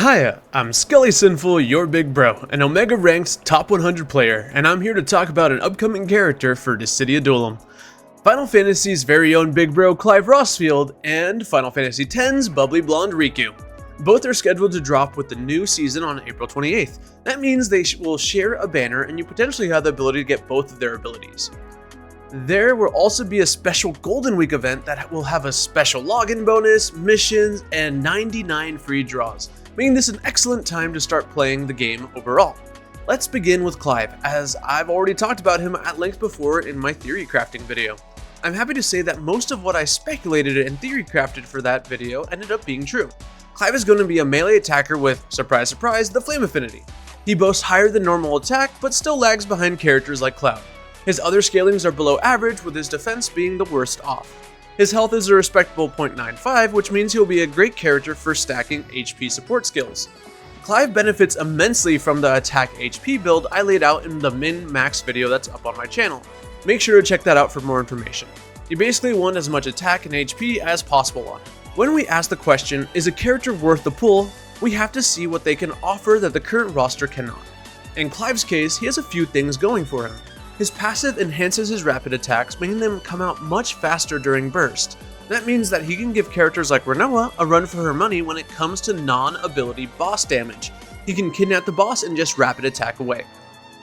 Hiya, I'm Skelly Sinful, your big bro, an Omega ranked top 100 player, and I'm here to talk about an upcoming character for Dissidia duellum. Final Fantasy's very own big bro Clive Rosfield and Final Fantasy X's bubbly blonde Rikku. Both are scheduled to drop with the new season on April 28th. That means they will share a banner and you potentially have the ability to get both of their abilities. There will also be a special Golden Week event that will have a special login bonus, missions, and 99 free draws, making this an excellent time to start playing the game overall. Let's begin with Clive, as I've already talked about him at length before in my theory crafting video. I'm happy to say that most of what I speculated and theory crafted for that video ended up being true. Clive is going to be a melee attacker with, surprise surprise, the flame affinity. He boasts higher than normal attack, but still lags behind characters like Cloud. His other scalings are below average, with his defense being the worst off. His health is a respectable 0.95, which means he'll be a great character for stacking HP support skills. Clive benefits immensely from the attack HP build I laid out in the min-max video that's up on my channel. Make sure to check that out for more information. You basically want as much attack and HP as possible on him. When we ask the question, is a character worth the pull, we have to see what they can offer that the current roster cannot. In Clive's case, he has a few things going for him. His passive enhances his rapid attacks, making them come out much faster during burst. That means that he can give characters like Rinoa a run for her money when it comes to non-ability boss damage. He can kidnap the boss and just rapid attack away.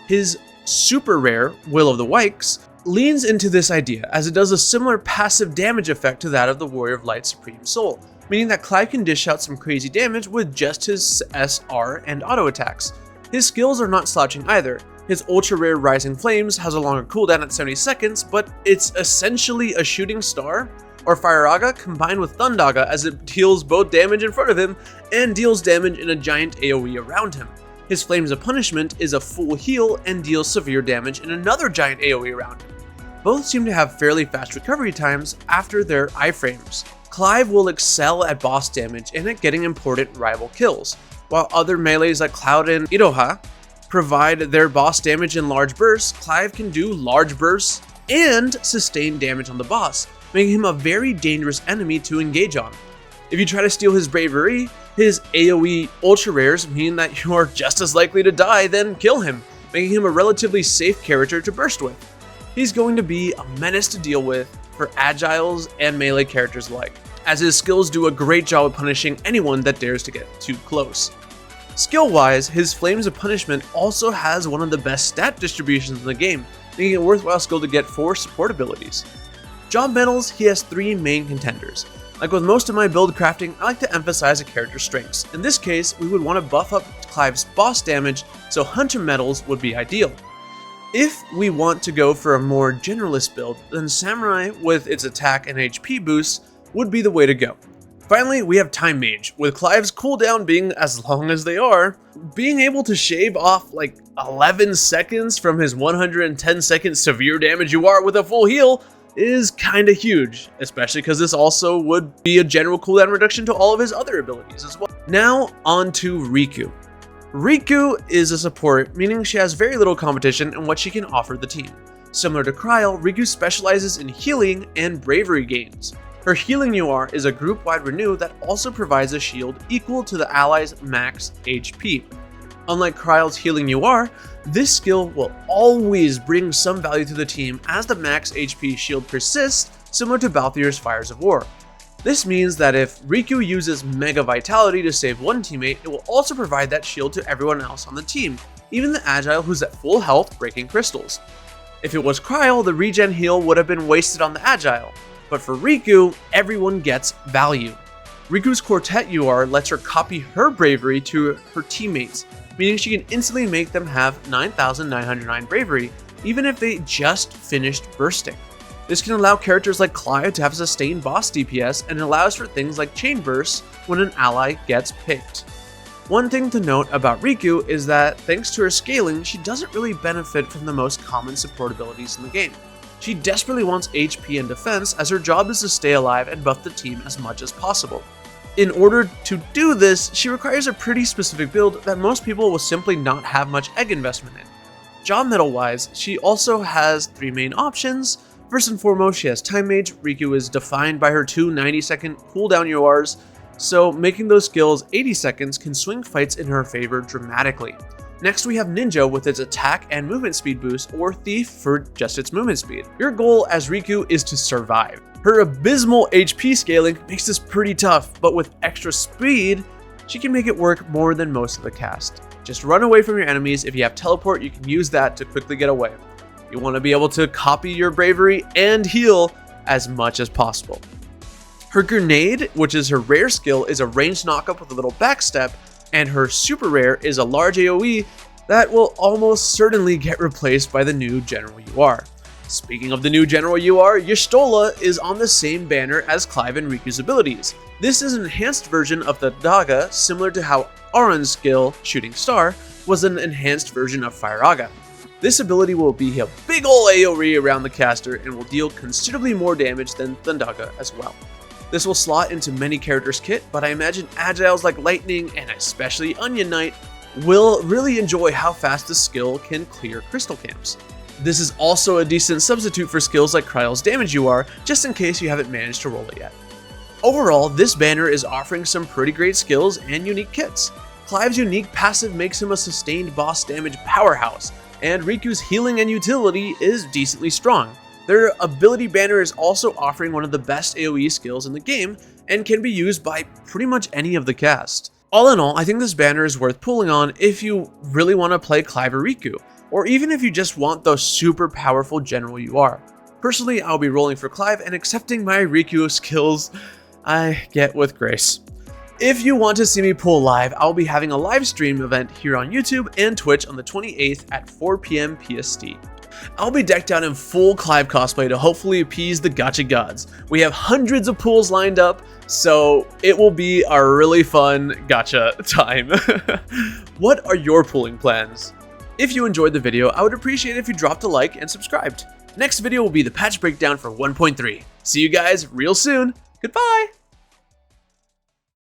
His super rare, Will of the Wykes, leans into this idea, as it does a similar passive damage effect to that of the Warrior of Light Supreme Soul, meaning that Clive can dish out some crazy damage with just his SR and auto attacks. His skills are not slouching either. His ultra rare Rising Flames has a longer cooldown at 70 seconds, but it's essentially a Shooting Star or Fire-Aga combined with Thundaga, as it deals both damage in front of him and deals damage in a giant AoE around him. His Flames of Punishment is a full heal and deals severe damage in another giant AoE around him. Both seem to have fairly fast recovery times after their iframes. Clive will excel at boss damage and at getting important rival kills, while other melees like Cloud and Iroha provide their boss damage in large bursts. Clive can do large bursts and sustain damage on the boss, making him a very dangerous enemy to engage on. If you try to steal his bravery, his AoE ultra rares mean that you are just as likely to die than kill him, making him a relatively safe character to burst with. He's going to be a menace to deal with for agiles and melee characters alike, as his skills do a great job of punishing anyone that dares to get too close. Skill-wise, his Flames of Punishment also has one of the best stat distributions in the game, making it a worthwhile skill to get for support abilities. Job medals, he has 3 main contenders. Like with most of my build crafting, I like to emphasize a character's strengths. In this case, we would want to buff up Clive's boss damage, so Hunter medals would be ideal. If we want to go for a more generalist build, then Samurai with its attack and HP boosts would be the way to go. Finally, we have Time Mage, with Clive's cooldown being as long as they are. Being able to shave off like 11 seconds from his 110 second severe damage you are with a full heal is kinda huge, especially because this also would be a general cooldown reduction to all of his other abilities as well. Now on to Rikku. Rikku is a support, meaning she has very little competition in what she can offer the team. Similar to Cryle, Rikku specializes in healing and bravery gains. Her Healing UR is a group-wide renew that also provides a shield equal to the ally's max HP. Unlike Cryle's Healing UR, this skill will always bring some value to the team as the max HP shield persists, similar to Balthier's Fires of War. This means that if Rikku uses Mega Vitality to save one teammate, it will also provide that shield to everyone else on the team, even the Agile who's at full health breaking crystals. If it was Cryle, the regen heal would have been wasted on the Agile. But for Rikku, everyone gets value. Riku's Quartet UR lets her copy her bravery to her teammates, meaning she can instantly make them have 9,909 bravery, even if they just finished bursting. This can allow characters like Clive to have sustained boss DPS and allows for things like chain bursts when an ally gets picked. One thing to note about Rikku is that thanks to her scaling, she doesn't really benefit from the most common support abilities in the game. She desperately wants HP and defense, as her job is to stay alive and buff the team as much as possible. In order to do this, she requires a pretty specific build that most people will simply not have much egg investment in. Job medal wise, she also has 3 main options. First and foremost, she has Time Mage. Rikku is defined by her 2 90-second cooldown URs, so making those skills 80 seconds can swing fights in her favor dramatically. Next we have Ninja with its attack and movement speed boost, or Thief for just its movement speed. Your goal as Rikku is to survive. Her abysmal HP scaling makes this pretty tough, but with extra speed, she can make it work more than most of the cast. Just run away from your enemies. If you have teleport, you can use that to quickly get away. You want to be able to copy your bravery and heal as much as possible. Her grenade, which is her rare skill, is a ranged knockup with a little backstep, and her super rare is a large AoE that will almost certainly get replaced by the new General UR. Speaking of the new General UR, Y'shtola is on the same banner as Clive and Rikku's abilities. This is an enhanced version of the Daga, similar to how Auron's skill, Shooting Star, was an enhanced version of Firaga. This ability will be a big ol' AoE around the caster and will deal considerably more damage than Thundaga as well. This will slot into many characters' kit, but I imagine Agiles like Lightning, and especially Onion Knight, will really enjoy how fast this skill can clear crystal camps. This is also a decent substitute for skills like Kryle's damage UR, just in case you haven't managed to roll it yet. Overall, this banner is offering some pretty great skills and unique kits. Clive's unique passive makes him a sustained boss damage powerhouse, and Rikku's healing and utility is decently strong. Their ability banner is also offering one of the best AoE skills in the game, and can be used by pretty much any of the cast. All in all, I think this banner is worth pulling on if you really want to play Clive or Rikku, or even if you just want the super powerful General UR. Personally, I'll be rolling for Clive and accepting my Rikku skills I get with grace. If you want to see me pull live, I'll be having a live stream event here on YouTube and Twitch on the 28th at 4 PM PST. I'll be decked out in full Clive cosplay to hopefully appease the gacha gods. We have hundreds of pulls lined up, so it will be a really fun gacha time. What are your pulling plans? If you enjoyed the video, I would appreciate it if you dropped a like and subscribed. Next video will be the patch breakdown for 1.3. See you guys real soon. Goodbye!